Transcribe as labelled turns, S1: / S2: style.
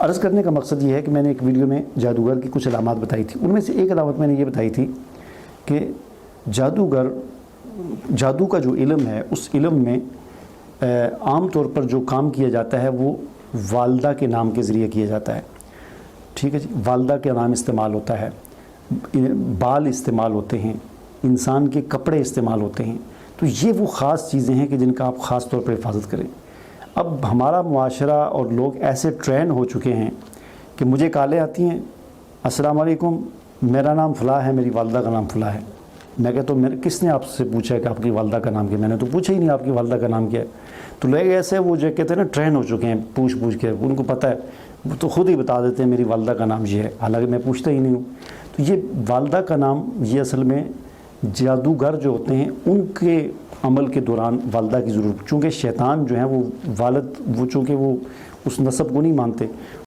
S1: عرض کرنے کا مقصد یہ ہے کہ میں نے ایک ویڈیو میں جادوگر کی کچھ علامات بتائی تھی، ان میں سے ایک علامت میں نے یہ بتائی تھی کہ جادو کا جو علم ہے اس علم میں عام طور پر جو کام کیا جاتا ہے وہ والدہ کے نام کے ذریعے کیا جاتا ہے، ٹھیک ہے جی، والدہ کے نام استعمال ہوتا ہے، بال استعمال ہوتے ہیں، انسان کے کپڑے استعمال ہوتے ہیں، تو یہ وہ خاص چیزیں ہیں کہ جن کا آپ خاص طور پر حفاظت کریں۔ اب ہمارا معاشرہ اور لوگ ایسے ٹرین ہو چکے ہیں کہ مجھے کالیں آتی ہیں، السلام علیکم، میرا نام فلاں ہے، میری والدہ کا نام فلاں ہے۔ میں کہتا ہوں کس نے آپ سے پوچھا ہے کہ آپ کی والدہ کا نام کیا؟ میں نے تو پوچھا ہی نہیں آپ کی والدہ کا نام کیا ہے۔ تو لوگ ایسے وہ جو کہتے ہیں نا ٹرین ہو چکے ہیں، پوچھ کے ان کو پتہ ہے، وہ تو خود ہی بتا دیتے ہیں میری والدہ کا نام یہ ہے، حالانکہ میں پوچھتا ہی نہیں ہوں۔ تو یہ والدہ کا نام یہ اصل میں جادوگر جو ہوتے ہیں ان کے عمل کے دوران والدہ کی ضرورت، چونکہ شیطان جو ہے وہ چونکہ وہ اس نسب کو نہیں مانتے،